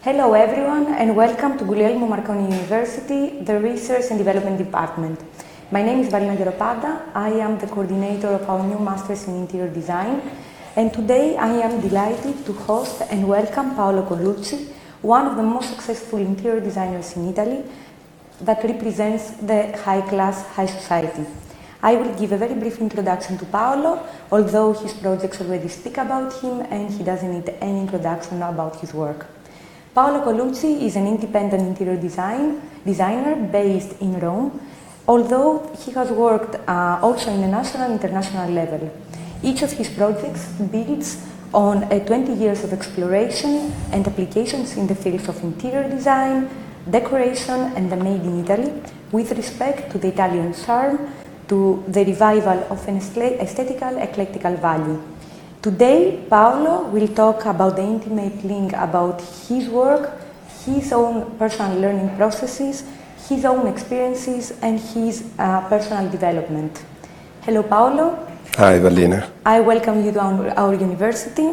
Hello everyone and welcome to Guglielmo Marconi University, the Research and Development Department. My name is Valina Geropanta. I am the coordinator of our new Masters in Interior Design, and today I am delighted to host and welcome Paolo Colucci, one of the most successful interior designers in Italy that represents the high-class, high society. I will give a very brief introduction to Paolo, although his projects already speak about him and he doesn't need any introduction about his work. Paolo Colucci is an independent interior designer based in Rome, although he has worked also in a national and international level. Each of his projects builds on 20 years of exploration and applications in the fields of interior design, decoration and the made in Italy, with respect to the Italian charm, to the revival of an aesthetical, eclectical value. Today, Paolo will talk about the intimate link about his work, his own personal learning processes, his own experiences, and his personal development. Hello, Paolo. Hi, Valina. I welcome you to our university,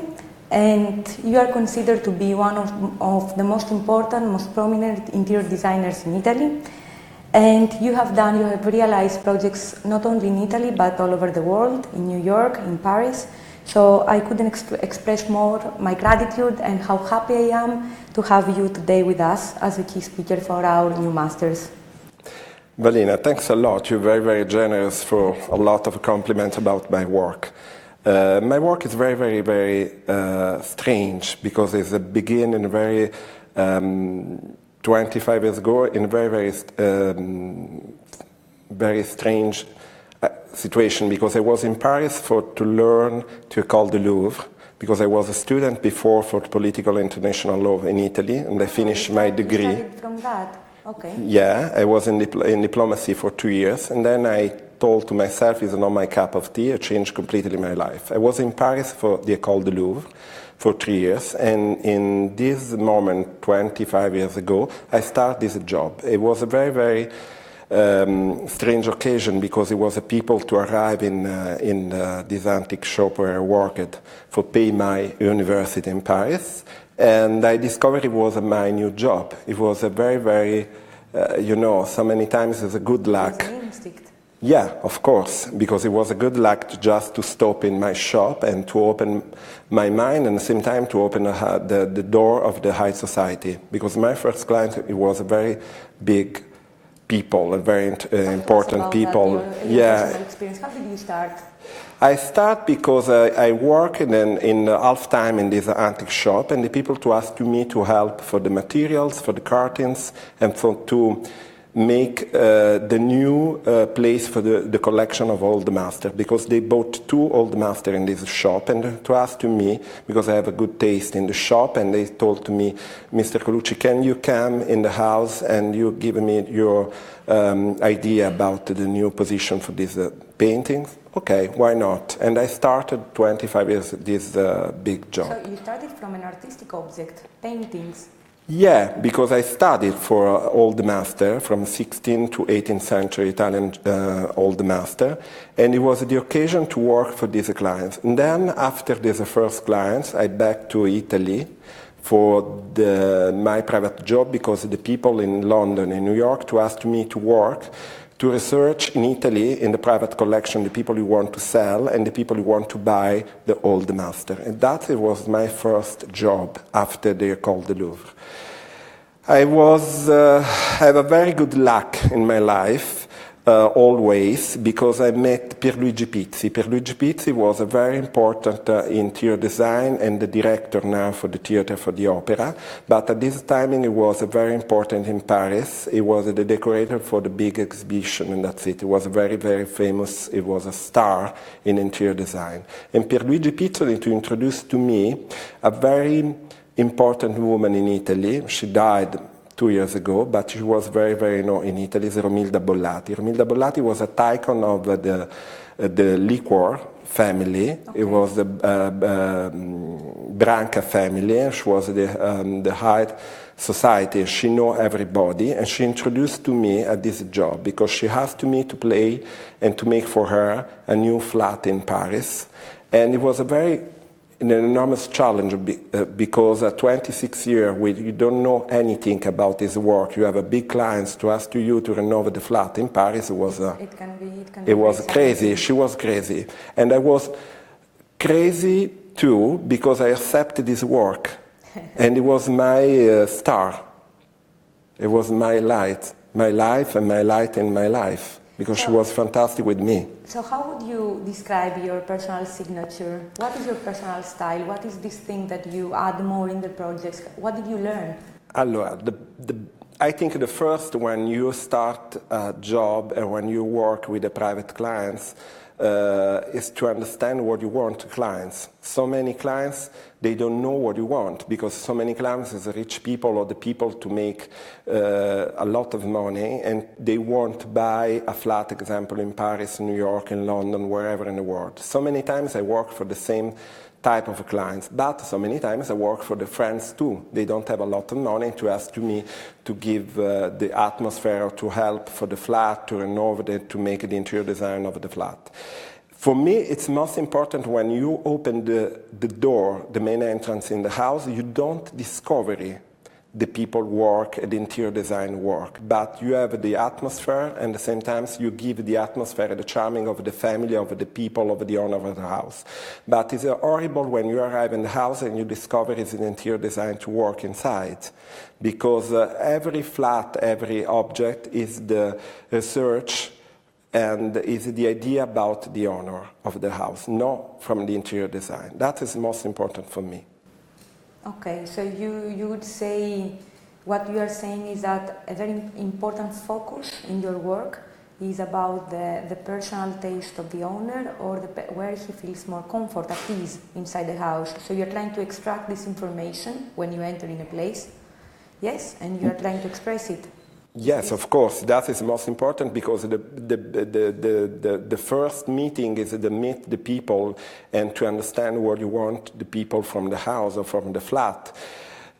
and you are considered to be one of the most important, most prominent interior designers in Italy. And you have realized projects not only in Italy, but all over the world, in New York, in Paris. So I couldn't express more my gratitude and how happy I am to have you today with us as a key speaker for our new Masters. Valina, thanks a lot. You're very, very generous for a lot of compliments about my work. My work is very, very, very strange because it's a beginning very 25 years ago in a very, very, very strange situation, because I was in Paris to learn to École du Louvre, because I was a student before for political international law in Italy, and I finished my degree. You studied from that? Okay. Yeah, I was in diplomacy for 2 years, and then I told to myself, it's not my cup of tea. I changed completely my life. I was in Paris for the École du Louvre for 3 years, and in this moment, 25 years ago, I started this job. It was a very, very strange occasion, because it was a people to arrive in this antique shop where I worked for pay my university in Paris, and I discovered it was my new job. It was a very, very, so many times it's a good luck. It's an instinct. Yeah, of course, because it was a good luck to stop in my shop and to open my mind, and at the same time to open the door of the high society. Because my first client, it was a very big people, a very important people. Your experience. How did you start? I start because I work in half time in this antique shop, and the people to ask me to help for the materials, for the curtains, and to make the new place for the collection of old master, because they bought 2 old master in this shop, and to ask to me, because I have a good taste in the shop, and they told to me, Mr. Colucci, can you come in the house and you give me your idea about the new position for these paintings? Okay, why not? And I started 25 years this big job. So you started from an artistic object, paintings. Yeah, because I studied for old master from 16th to 18th century Italian old master, and it was the occasion to work for these clients. And then after these first clients, I back to Italy for my private job, because the people in London and New York to ask me to work, to research in Italy, in the private collection, the people you want to sell and the people you want to buy the old master. And that was my first job after the École du Louvre. I have a very good luck in my life, always, because I met Pierluigi Pizzi. Pierluigi Pizzi was a very important interior design and the director now for the theater for the opera, but at this timing it was very important in Paris. He was the decorator for the big exhibition, and that's it. It was very, very famous. It was a star in interior design. And Pierluigi Pizzi to introduce to me a very important woman in Italy. She died 2 years ago, but she was very, very known in Italy, is Romilda Bollati. Romilda Bollati was a tycoon of the liquor family. Okay. It was the Branca family. She was the high society. She knew everybody, and she introduced to me at this job, because she asked me to play and to make for her a new flat in Paris. And it was a very an enormous challenge because at 26 years, you don't know anything about this work. You have a big client to ask you to renovate the flat in Paris. It was crazy. She was crazy. And I was crazy too because I accepted this work. And it was my star. It was my light, my life and my light in my life. Because she was fantastic with me. So how would you describe your personal signature? What is your personal style? What is this thing that you add more in the projects? What did you learn? Allora, I think the first, when you start a job and when you work with the private clients, is to understand what you want to clients. So many clients, they don't know what you want because so many clients is rich people or the people to make a lot of money and they won't buy a flat, example, in Paris, New York, in London, wherever in the world. So many times I work for the same type of clients, but so many times I work for the friends too. They don't have a lot of money to ask me to give the atmosphere, to help for the flat, to renovate it, to make the interior design of the flat. For me, it's most important when you open the door, the main entrance in the house, you don't discover the people work, the interior design work, but you have the atmosphere and at the same time you give the atmosphere, the charming of the family, of the people, of the owner of the house. But it's horrible when you arrive in the house and you discover it's an interior design to work inside, because every flat, every object is the research and is the idea about the owner of the house, not from the interior design. That is most important for me. Okay, so you would say what you are saying is that a very important focus in your work is about the personal taste of the owner or where he feels more comfort, at ease inside the house. So you're trying to extract this information when you enter in a place, yes, and you are trying to express it. Yes, of course. That is most important because the first meeting is to meet the people and to understand what you want the people from the house or from the flat.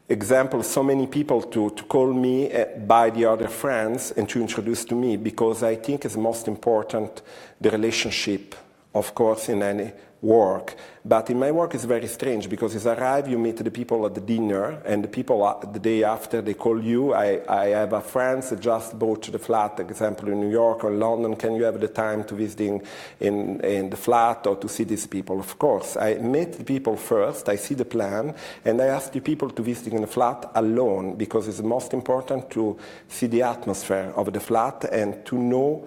Example, so many people to call me by the other friends and to introduce to me because I think it's most important the relationship, of course, in any work. But in my work it's very strange because you arrive, you meet the people at the dinner and the people the day after they call you. I have a friend that just bought the flat, example in New York or London, can you have the time to visit in the flat or to see these people? Of course, I meet the people first, I see the plan and I ask the people to visit in the flat alone because it's most important to see the atmosphere of the flat and to know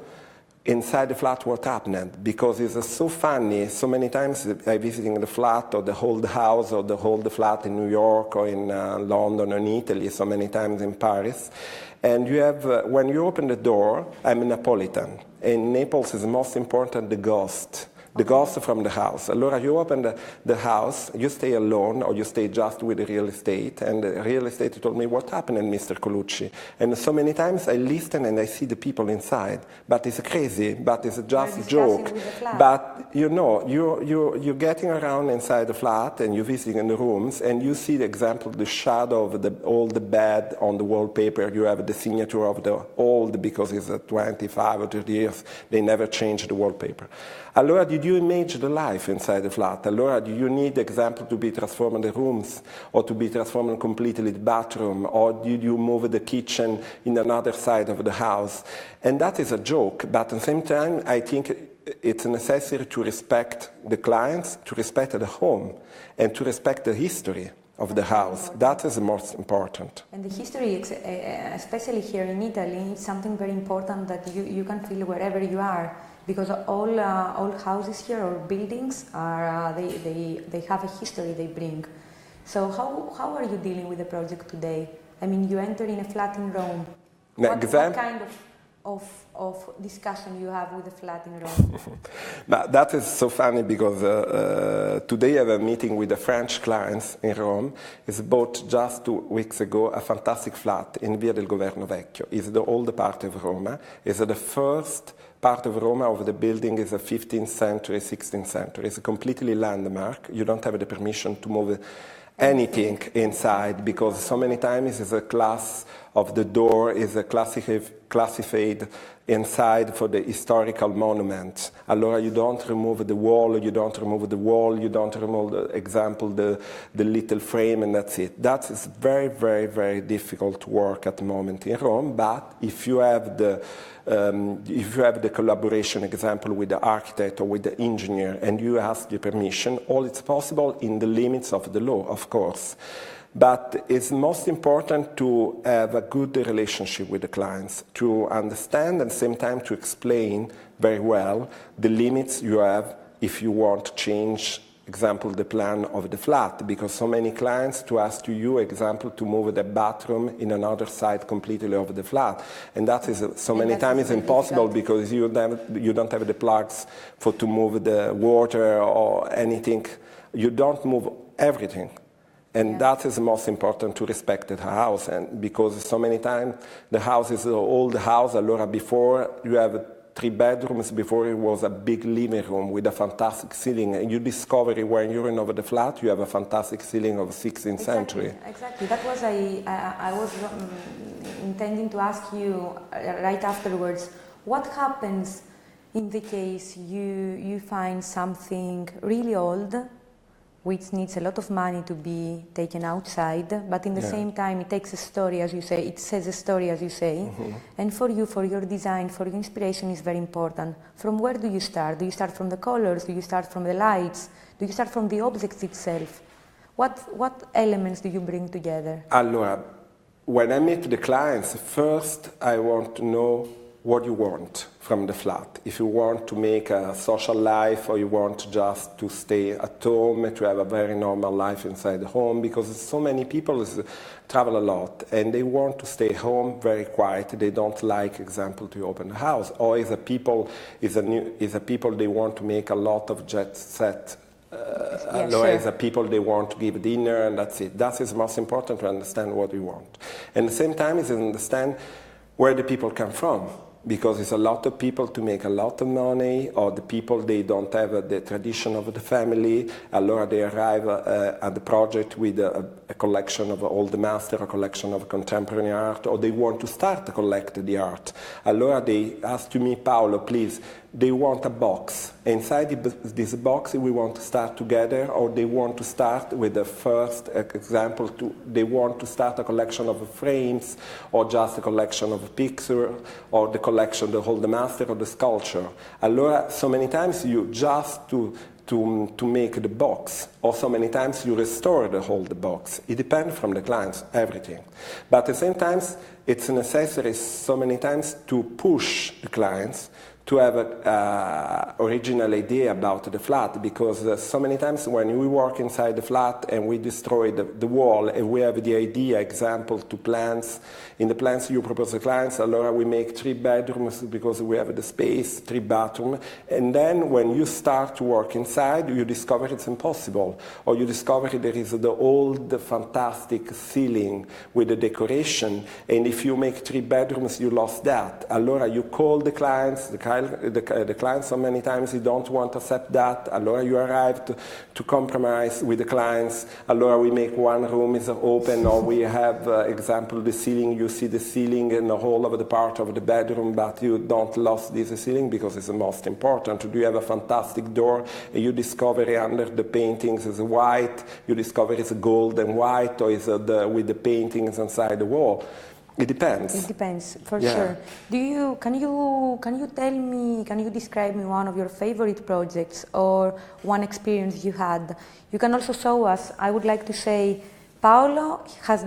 inside the flat what happened, because it's so funny. So many times I visiting the flat or the whole house or the whole flat in New York or in London or in Italy, so many times in Paris. And you have, when you open the door, I'm a Napolitan. In Naples is most important the ghost. The ghost from the house. Allora you open the house, you stay alone or you stay just with the real estate, and the real estate told me, what happened, Mr. Colucci? And so many times I listen and I see the people inside, but it's crazy, but it's just a joke. But you know, you're getting around inside the flat and you're visiting in the rooms and you see the example, the shadow of all the bed on the wallpaper, you have the signature of the old, because it's 25 or 30 years, they never change the wallpaper. Allora, did you imagine the life inside the flat? Allora, do you need the example to be transformed the rooms or to be transformed completely the bathroom, or did you move the kitchen in another side of the house? And that is a joke, but at the same time, I think it's necessary to respect the clients, to respect the home, and to respect the history of the house. That is the most important. And the history, especially here in Italy, is something very important that you can feel wherever you are. Because all houses here or buildings are they have a history they bring. So how are you dealing with the project today? I mean, you enter in a flat in Rome. What kind of discussion you have with the flat in Rome? But that is so funny because today I have a meeting with the French clients in Rome. It's bought just 2 weeks ago a fantastic flat in Via del Governo Vecchio. It's the old part of Roma. It's the first part of Roma of the building is a 15th century, 16th century. It's a completely landmark. You don't have the permission to move anything inside, because so many times it's a class of the door is a classified inside for the historical monument. Allora you don't remove the wall, you don't remove, the example, the little frame, and that's it. That is very, very, very difficult work at the moment in Rome, but if you have the collaboration example with the architect or with the engineer and you ask the permission, all it's possible in the limits of the law, of course. But it's most important to have a good relationship with the clients, to understand and at the same time to explain very well the limits you have if you want to change, example, the plan of the flat, because so many clients to ask you, example, to move the bathroom in another side completely of the flat. And that is so many times it's impossible because you don't have the plugs to move the water or anything. You don't move everything. And that is the most important, to respect the house. And because so many times the house is an old house, allora before you have 3 bedrooms, before it was a big living room with a fantastic ceiling, and you discover when you're in over the flat, you have a fantastic ceiling of 16th century. Exactly. That was I was intending to ask you right afterwards, what happens in the case you find something really old, which needs a lot of money to be taken outside, but in the same time it takes a story, as you say, it says a story, as you say, and for you, for your design, for your inspiration is very important. From where do you start? Do you start from the colors? Do you start from the lights? Do you start from the object itself? What elements do you bring together? Allora, when I meet the clients, first I want to know what you want from the flat. If you want to make a social life or you want just to stay at home, to have a very normal life inside the home, because so many people travel a lot and they want to stay home very quiet. They don't like, example, to open the house. Or is a people they want to make a lot of jet set. As a people they want to give dinner and that's it. That is most important, to understand what you want. And at the same time is understand where the people come from. Because it's a lot of people to make a lot of money, or the people, they don't have the tradition of the family, allora they arrive at the project with a collection of old master, a collection of contemporary art, or they want to start to collect the art. Allora they ask to me, Paolo, please, they want a box. Inside this box we want to start together, or they want to start with the first example, they want to start a collection of frames, or just a collection of pictures, or the collection, the whole master or the sculpture. Allora, so many times you just to make the box, or so many times you restore the whole box. It depends from the clients, everything. But at the same time, it's necessary so many times to push the clients to have an original idea about the flat, because so many times when we work inside the flat and we destroy the wall and we have the idea, example, to plans, in the plans you propose to clients, allora we make 3 bedrooms because we have the space, 3 bathrooms, and then when you start to work inside, you discover it's impossible, or you discover there is the old fantastic ceiling with the decoration, and if you make 3 bedrooms, you lost that. Allora you call the clients, the clients so many times you don't want to accept that, allora you arrive to compromise with the clients, allora we make 1 room is open, or we have, example, the ceiling, you see the ceiling in the whole of the part of the bedroom, but you don't lose this ceiling because it's the most important. You have a fantastic door, and you discover under the paintings is white, you discover it's gold and white, or is with the paintings inside the wall. It depends. It depends, for sure. Can you describe me one of your favorite projects or one experience you had? You can also show us, I would like to say, Paolo has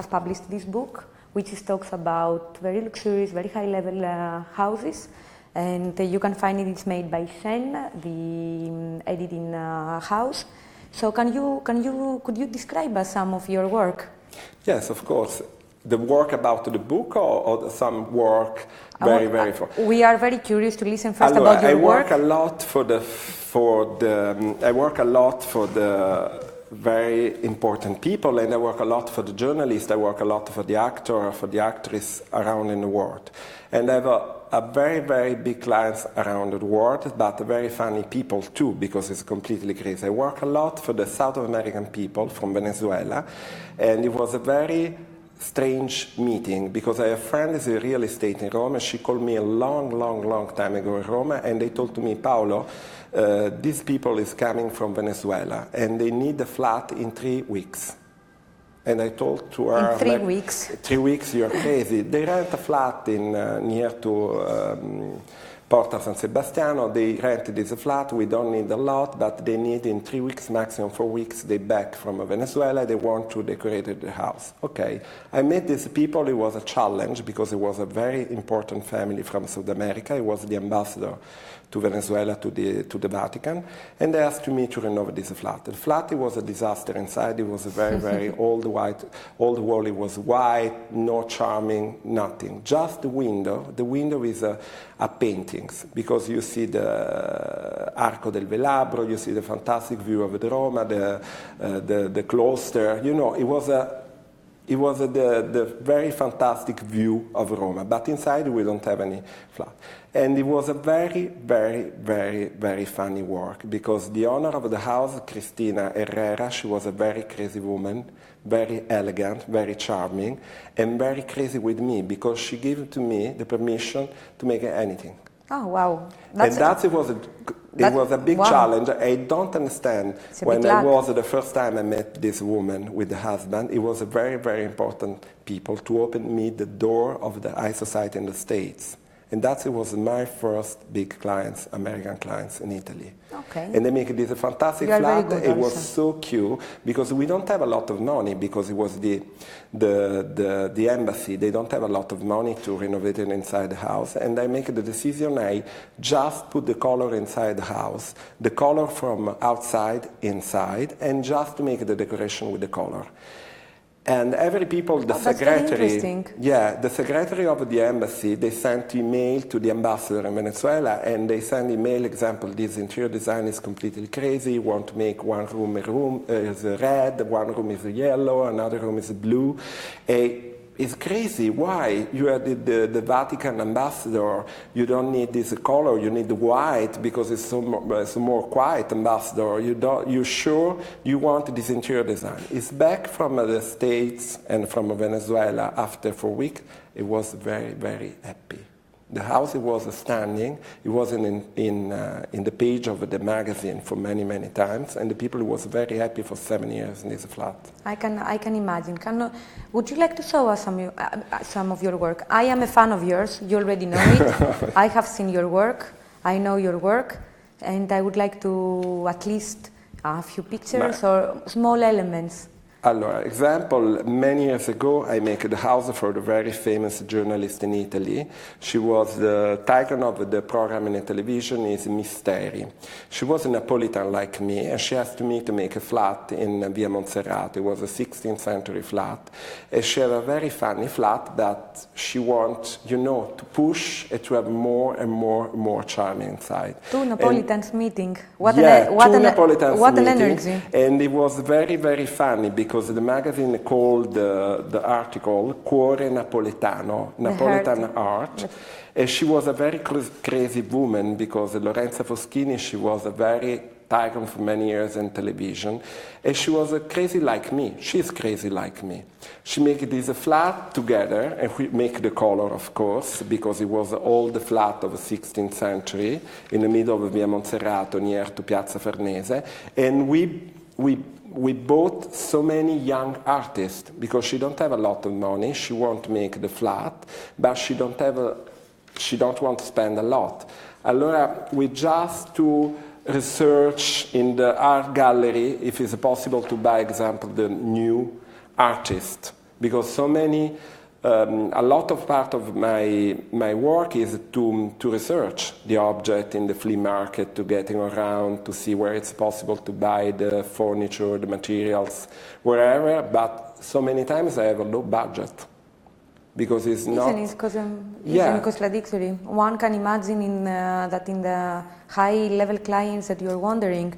published this book, which talks about very luxurious, very high-level houses, and you can find it's made by Shen, the editing house. So could you describe us some of your work? Yes, of course. The work about the book, or some work very far? We are very curious to listen first about your work. I work a lot for the very important people, and I work a lot for the journalists. I work a lot for the actor, for the actress around in the world. And I have a very, very big clients around the world, but very funny people too, because it's completely crazy. I work a lot for the South American people from Venezuela, and it was a very strange meeting, because I have a friend who's in real estate in Rome, and she called me a long time ago in Rome, and they told to me, Paolo, these people is coming from Venezuela, and they need a flat in 3 weeks. And I told to her, in 3 weeks. 3 weeks, you're crazy. They rent a flat in near to Porta San Sebastiano. They rented this flat. We don't need a lot, but they need in 3 weeks, maximum 4 weeks. They back from Venezuela. They want to decorate the house. Okay. I met these people. It was a challenge because it was a very important family from South America. It was the ambassador to Venezuela, to the Vatican, and they asked me to renovate this flat. The flat, it was a disaster inside. It was a very, very old white, all the wall, it was white, no charming, nothing. Just the window. The window is a paintings, because you see the Arco del Velabro, you see the fantastic view of the Roma, the cloister. You know, it was the very fantastic view of Roma, but inside we don't have any flat. And it was a very, very, very, very funny work, because the owner of the house, Cristina Herrera, she was a very crazy woman, very elegant, very charming, and very crazy with me, because she gave to me the permission to make anything. Oh, wow. It was a big challenge. I don't understand. When I was the first time I met this woman with the husband, it was a very, very important people to open me the door of the high society in the States. And that was my first big clients, American clients in Italy. Okay. And they make this fantastic flat. It was so cute, because we don't have a lot of money, because it was the embassy. They don't have a lot of money to renovate it inside the house. And I make the decision, I just put the color inside the house, the color from outside inside, and just to make the decoration with the color. And every people, the secretary, the secretary of the embassy, they sent email to the ambassador in Venezuela, and they send email, example, this interior design is completely crazy, want to make one room is red, one room is yellow, another room is blue. It's crazy. Why? You are the Vatican ambassador. You don't need this color. You need the white, because it's so more quiet ambassador. You sure you want this interior design? It's back from the States and from Venezuela after 4 weeks. It was very, very happy. The house, it was standing. It was in the page of the magazine for many, many times, and the people was very happy for 7 years in this flat. I can imagine. Would you like to show us some of your work? I am a fan of yours. You already know it. I have seen your work. I know your work, and I would like to at least a few pictures or small elements. Allora, example, many years ago I made the house for the very famous journalist in Italy. She was the title of the program in television is Misteri. She was a Napolitan like me, and she asked me to make a flat in Via Monserrato. It was a 16th century flat. And she had a very funny flat that she wants, to push and to have more and more charm inside. Two Napolitans meeting. What an energy. And it was very, very funny, because the magazine called the article Cuore Napoletano, Napolitan Art. And she was a very crazy woman, because Lorenza Foschini, she was a very icon for many years in television. And she was crazy like me. She's crazy like me. She made this flat together, and we make the color, of course, because it was all the flat of the 16th century in the middle of Via Monserrato, near to Piazza Farnese. And we bought so many young artists, because she don't have a lot of money. She want to make the flat, but she don't want to spend a lot. Allora, we just to research in the art gallery if it's possible to buy, example, the new artist, because so many. A lot of part of my work is to research the object in the flea market, to getting around, to see where it's possible to buy the furniture, the materials, wherever, but so many times I have a low budget. Because it's not... Isn't it contradictory? One can imagine that in the high-level clients that you're wondering,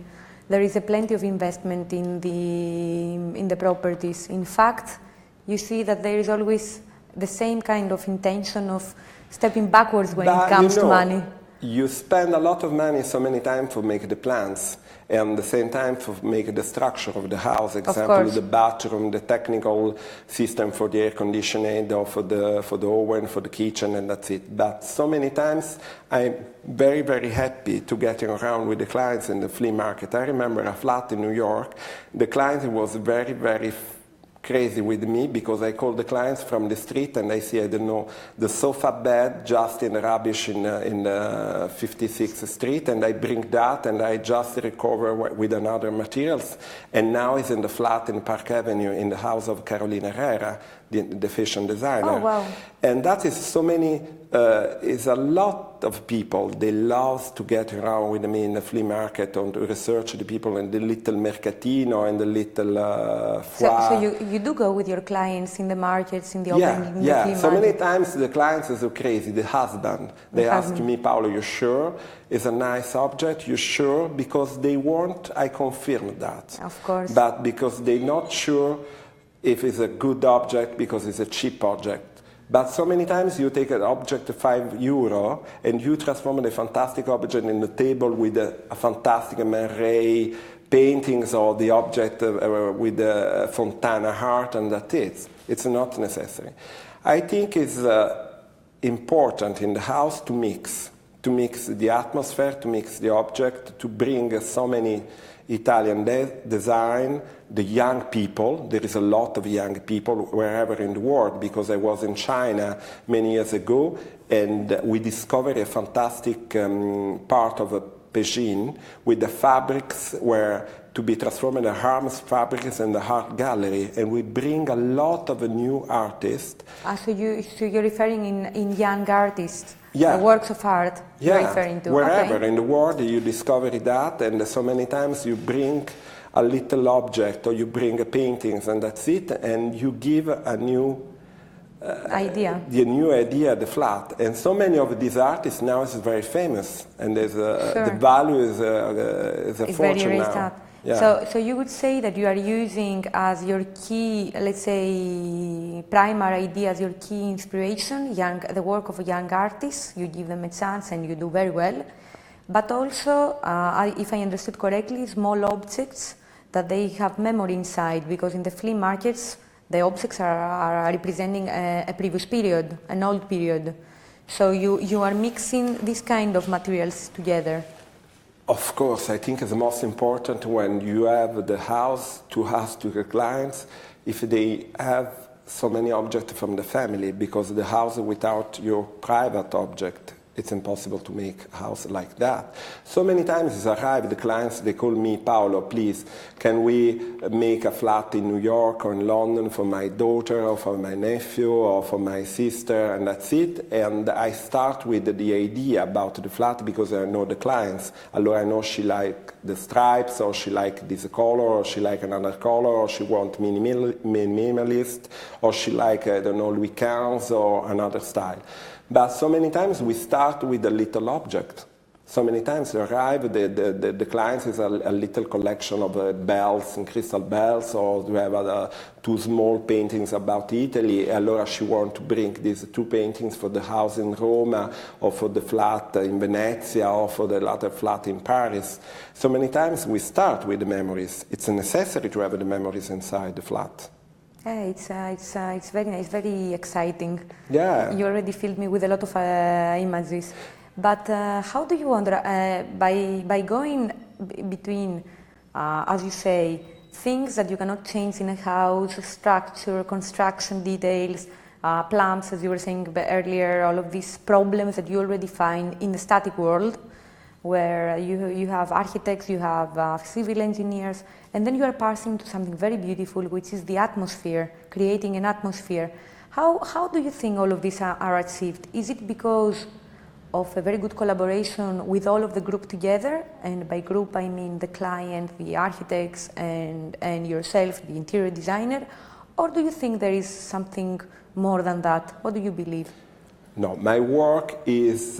there is plenty of investment in the properties. In fact, you see that there is always the same kind of intention of stepping backwards when it comes to money. You spend a lot of money so many times to make the plans, and at the same time to make the structure of the house, example, the bathroom, the technical system for the air conditioning, or for the oven, for the kitchen, and that's it. But so many times I'm very, very happy to getting around with the clients in the flea market. I remember a flat in New York. The client was very, very crazy with me because I call the clients from the street and I see, I don't know, the sofa bed just in the rubbish in the 56th Street, and I bring that and I just recover with another materials, and now it's in the flat in Park Avenue in the house of Carolina Herrera, the fashion designer. Oh, wow. And that is so many, is a lot of people, they love to get around with me in the flea market and to research the people in the little mercatino and the little foire. So you do go with your clients in the markets, in the open, in the flea market? So many times the clients are so crazy, the husband, they ask me, Paolo, you sure it's a nice object? You sure? Because they want, I confirm that. Of course. But because they're not sure if it's a good object because it's a cheap object. But so many times you take an object €5 and you transform a fantastic object in the table with a fantastic Man Ray paintings or the object with the Fontana heart, and that's it. It's not necessary. I think it's important in the house to mix the atmosphere, to mix the object, to bring so many Italian design, the young people. There is a lot of young people wherever in the world, because I was in China many years ago and we discovered a fantastic part of a Beijing with the fabrics where to be transformed in Harms fabrics and the art gallery, and we bring a lot of new artists. So you're referring in young artists? Yeah. The works of art you're referring to? Wherever in the world you discover that, and so many times you bring a little object or you bring paintings and that's it, and you give a new idea. The new idea, the flat. And so many of these artists now is very famous, and there's the value is a fortune now. Yeah. So you would say that you are using as your key, let's say, primary idea, as your key inspiration, the work of young artists. You give them a chance and you do very well. But also, if I understood correctly, small objects that they have memory inside, because in the flea markets, the objects are representing a previous period, an old period. So you are mixing these kind of materials together. Of course, I think it's the most important when you have the house to ask to the clients if they have so many objects from the family, because the house without your private object, it's impossible to make a house like that. So many times it's arrived, the clients, they call me, Paolo, please, can we make a flat in New York or in London for my daughter or for my nephew or for my sister, and that's it. And I start with the idea about the flat because I know the clients. Allora I know she like the stripes, or she like this color, or she like another color, or she want minimalist, or she like, I don't know, Louis XV or another style. But so many times we start with a little object. So many times they arrive, the clients is a little collection of bells and crystal bells, or we have two small paintings about Italy. Allora she wants to bring these two paintings for the house in Roma, or for the flat in Venezia, or for the other flat in Paris. So many times we start with the memories. It's necessary to have the memories inside the flat. Yeah, it's very nice, very exciting. Yeah. You already filled me with a lot of images. But how do you wonder, by going between, as you say, things that you cannot change in a house, structure, construction details, plans, as you were saying earlier, all of these problems that you already find in the static world, where you have architects, you have civil engineers, and then you are passing to something very beautiful, which is the atmosphere, creating an atmosphere. How do you think all of these are achieved? Is it because of a very good collaboration with all of the group together? And by group, I mean the client, the architects, and yourself, the interior designer? Or do you think there is something more than that? What do you believe? No, my work is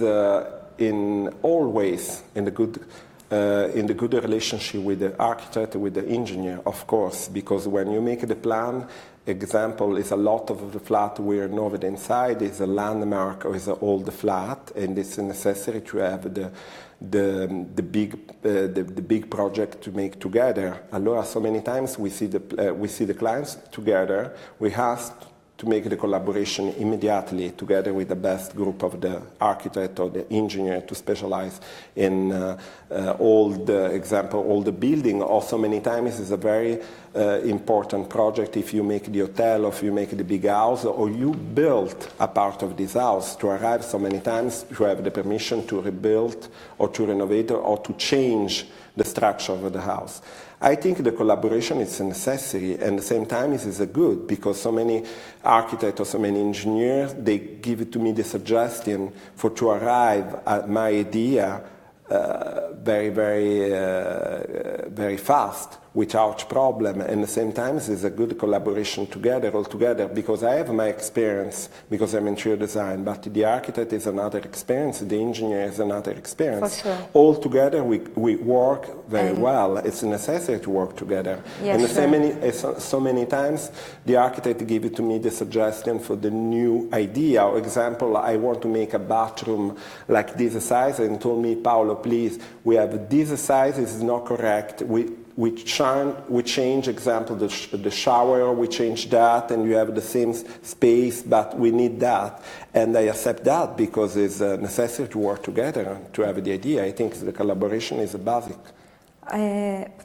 in always in the good in the good relationship with the architect, with the engineer, of course, because when you make the plan, example is a lot of the flat we renovate inside is a landmark or is an old flat, and it's necessary to have the big project to make together. Allora, so many times we see the clients together. We have to make the collaboration immediately together with the best group of the architect or the engineer to specialize in all the building. Also many times it's a very important project if you make the hotel or if you make the big house or you build a part of this house to arrive so many times to have the permission to rebuild or to renovate or to change the structure of the house. I think the collaboration is necessary, and at the same time it is a good, because so many architects or so many engineers, they give to me the suggestion to arrive at my idea very fast, without problem, and at the same time it's a good collaboration all together, because I have my experience, because I'm interior design, but the architect is another experience, the engineer is another experience. For sure. All together we work very well. It's necessary to work together. Yes, and so many times the architect gives to me the suggestion for the new idea. For example, I want to make a bathroom like this size, and told me, Paolo, please, we have this size, this is not correct. We change, example, the shower, we change that, and you have the same space, but we need that. And I accept that because it's necessary to work together to have the idea. I think the collaboration is basic.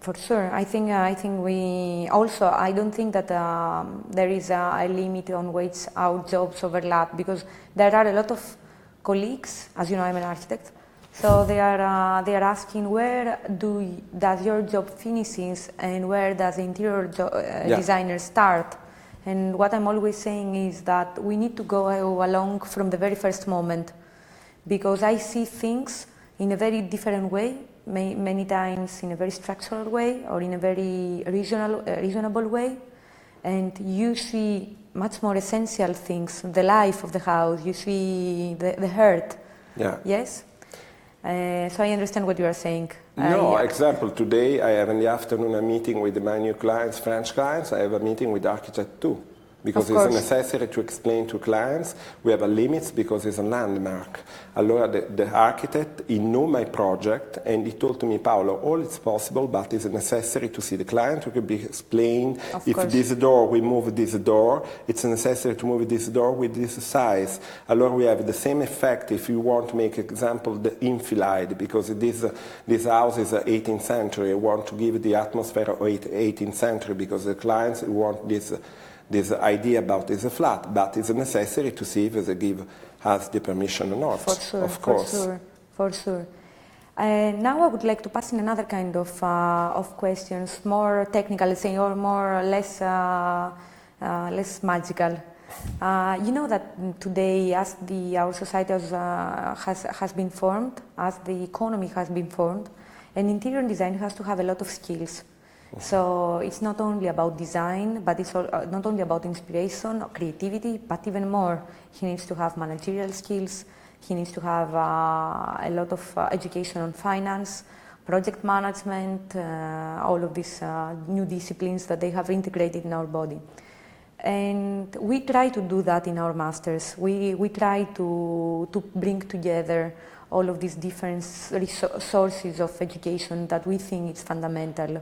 For sure. I think we also, I don't think that there is a limit on which our jobs overlap, because there are a lot of colleagues, as you know, I'm an architect, so they are asking where does your job finishes and where does the interior designer start. And what I'm always saying is that we need to go along from the very first moment, because I see things in a very different way, many times in a very structural way or in a very reasonable way, and you see much more essential things, the life of the house, you see the heart. Yeah. Yes? So I understand what you are saying. No, example, today I have in the afternoon a meeting with my new clients, French clients. I have a meeting with the architect too, because it's necessary to explain to clients we have a limits because it's a landmark. Allora the architect, he know my project and he told to me, Paolo, all is possible, but it's necessary to see the client, we can explain if this door, we move this door, it's necessary to move this door with this size. Allora we have the same effect if you want to make example the infilade, because this house is 18th century, I want to give the atmosphere of 18th century because the clients want this idea about is a flat, but it's necessary to see if they has the permission or not. For sure, of course. For sure. Now I would like to pass in another kind of questions, more technical, let's say, or more or less magical. You know that today, as our society has been formed, as the economy has been formed, an interior designer has to have a lot of skills. So it's not only about design, but it's not only about inspiration or creativity, but even more. He needs to have managerial skills, he needs to have a lot of education on finance, project management, all of these new disciplines that they have integrated in our body. And we try to do that in our masters. We try to bring together all of these different sources of education that we think is fundamental.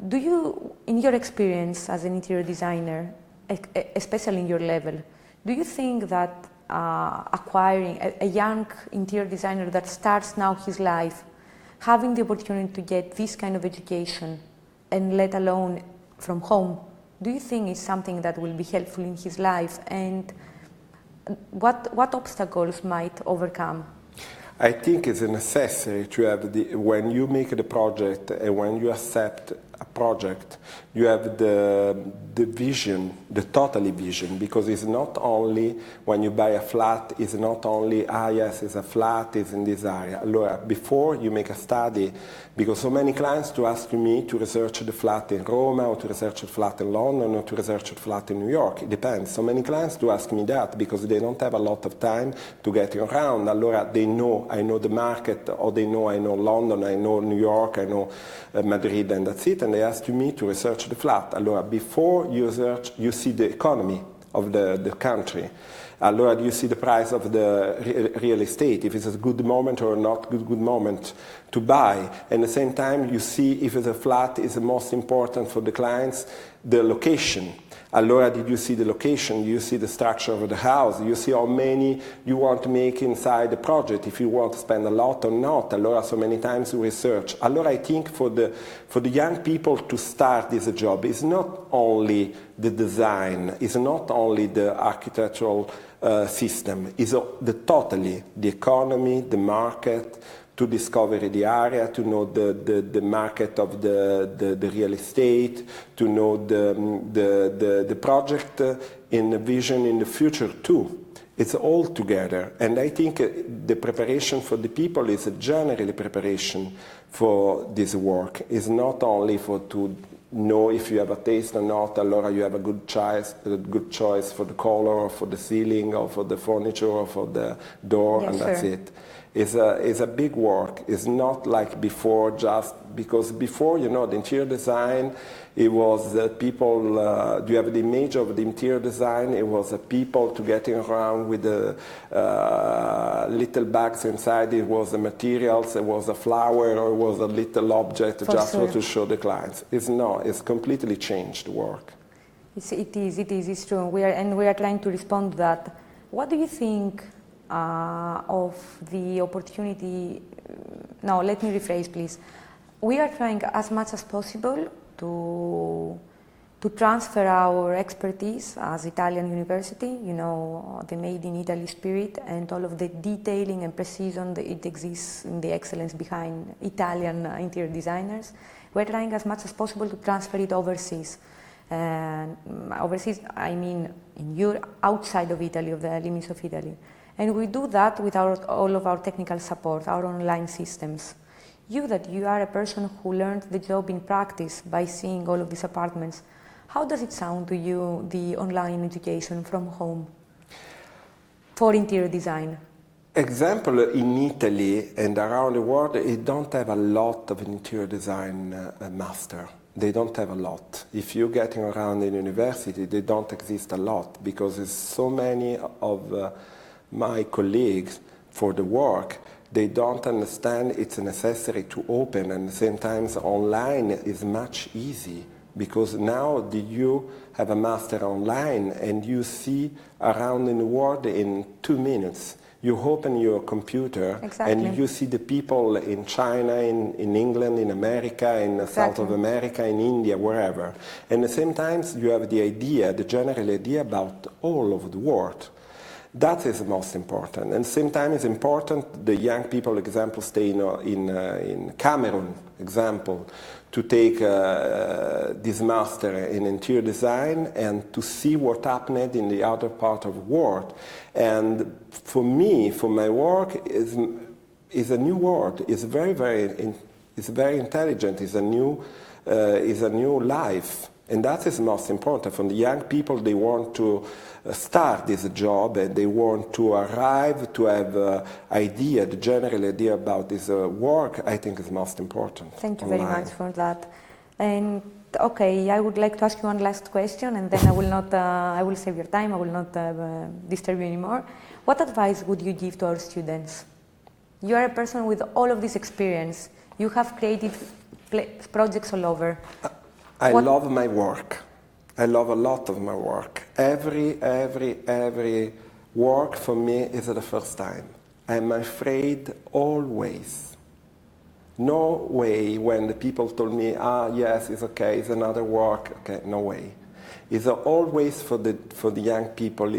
Do you, in your experience as an interior designer, especially in your level, do you think that acquiring a young interior designer that starts now his life, having the opportunity to get this kind of education, and let alone from home, do you think it's something that will be helpful in his life, and what obstacles might overcome? I think it's necessary to have when you make the project and when you accept a project, you have the vision, the totally vision, because it's not only when you buy a flat, it's not only, yes, it's a flat, it's in this area. Allora, before you make a study, because so many clients to ask me to research the flat in Roma, or to research the flat in London, or to research the flat in New York, it depends. So many clients do ask me that, because they don't have a lot of time to get around. Allora, they know, I know the market, or they know I know London, I know New York, I know Madrid, and that's it, and they ask me to research the flat. Allora, before you research, you see the economy of the country. Allora, you see the price of the real estate, if it's a good moment or not good moment to buy. And at the same time, you see if the flat is the most important for the clients, the location. Allora, did you see the location? You see the structure of the house? You see how many you want to make inside the project, if you want to spend a lot or not. Allora, so many times we research. Allora, I think for the young people to start this job, it's not only the design, it's not only the architectural system, it's totally the economy, the market, to discover the area, to know the market of the real estate, to know the project in the vision in the future too. It's all together. And I think the preparation for the people is generally preparation for this work. It's not only to know if you have a taste or not, allora you have a good choice for the color, or for the ceiling, or for the furniture, or for the door, yes, and that's sure. it. It's a big work. It's not like before, just because before, the interior design, it was people, you have the image of the interior design, it was people to getting around with the little bags inside, it was the materials, it was a flower, or it was a little object to show the clients. It's completely changed the work. It's true. We are trying to respond to that. What do you think of the opportunity? No, let me rephrase, please. We are trying as much as possible to transfer our expertise as Italian university, the made in Italy spirit, and all of the detailing and precision that it exists in the excellence behind Italian interior designers. We're trying as much as possible to transfer it overseas. Overseas, I mean outside of Italy, of the limits of Italy. And we do that with all of our technical support, our online systems. You are a person who learned the job in practice by seeing all of these apartments. How does it sound to you, the online education from home for interior design? Example, in Italy and around the world, they don't have a lot of interior design master. They don't have a lot. If you're getting around in university, they don't exist a lot, because there's so many of my colleagues for the work, they don't understand it's necessary to open, and at the same time online is much easy, because now you have a master online and you see around in the world in 2 minutes. You open your computer and you see the people in China, in England, in America, in South of America, in India, wherever. And at the same time you have the general idea about all of the world. That is the most important. And at the same time, it's important the young people, example, stay in Cameroon, example, to take this master in interior design and to see what happened in the other part of the world. And for me, for my work, is a new world. It's very intelligent. It's a new life. And that is most important. For the young people, they want to start this job and they want to arrive to have the general idea about this work. I think is most important. Thank you very much for that. And okay, I would like to ask you one last question, and then I will not. I will save your time. I will not disturb you anymore. What advice would you give to our students? You are a person with all of this experience. You have created projects all over. I love my work. I love a lot of my work. Every work for me is the first time. I'm afraid always. No way when the people told me, yes, it's okay, it's another work. Okay, no way. It's always for the young people.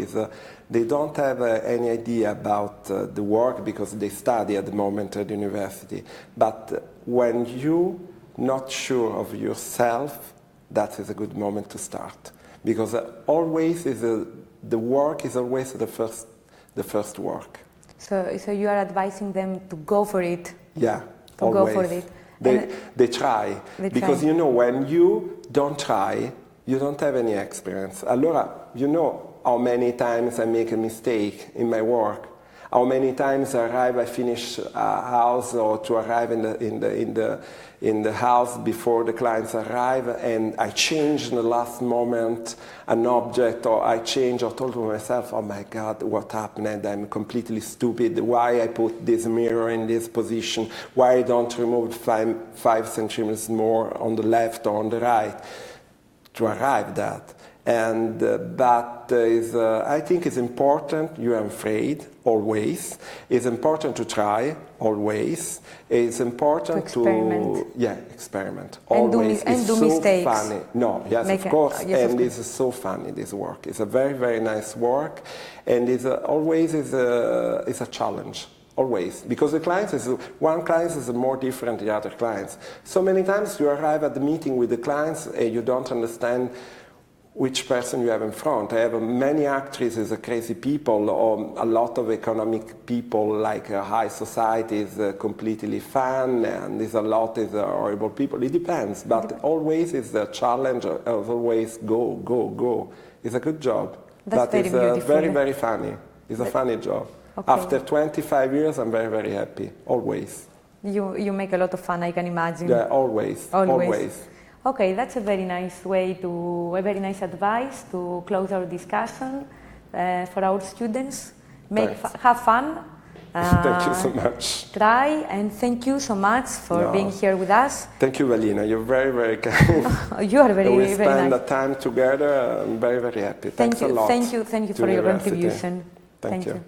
They don't have any idea about the work because they study at the moment at the university. But when you not sure of yourself, that is a good moment to start. Because always the work is always the first work. So you are advising them to go for it. Yeah, to always. Go for it. They try. Because try. you know, when you don't try, you don't have any experience. Allora, you know how many times I make a mistake in my work. How many times I finish a house or to arrive in the house before the clients arrive, and I change in the last moment an object, or I change, or told to myself, oh my God, what happened? I'm completely stupid. Why I put this mirror in this position? Why I don't remove 5 centimeters more on the left or on the right to arrive that? And that is, I think it's important. You are afraid always. It's important to try always. It's important to experiment always. And do so mistakes. Funny. No, yes, of course. And it's so funny, this work. It's a very, very nice work, and it's always is a challenge. Always, because the one client is more different than the other clients. So many times you arrive at the meeting with the clients and you don't understand which person you have in front. I have many actresses, crazy people, or a lot of economic people, like high society is completely fun, and there's a lot of horrible people. It depends, but always is the challenge of always go. It's a good job. That's but it's very, very funny. It's a funny job. Okay. After 25 years, I'm very, very happy, always. You make a lot of fun, I can imagine. Yeah, always. Okay, that's a very nice very nice advice to close our discussion for our students. Have fun. Thank you so much. Try, and thank you so much for being here with us. Thank you, Valina. You're very, very kind. You are very, very nice. We spend the time together. I'm very, very happy. Thanks a lot. Thank you for your contribution. Thank you.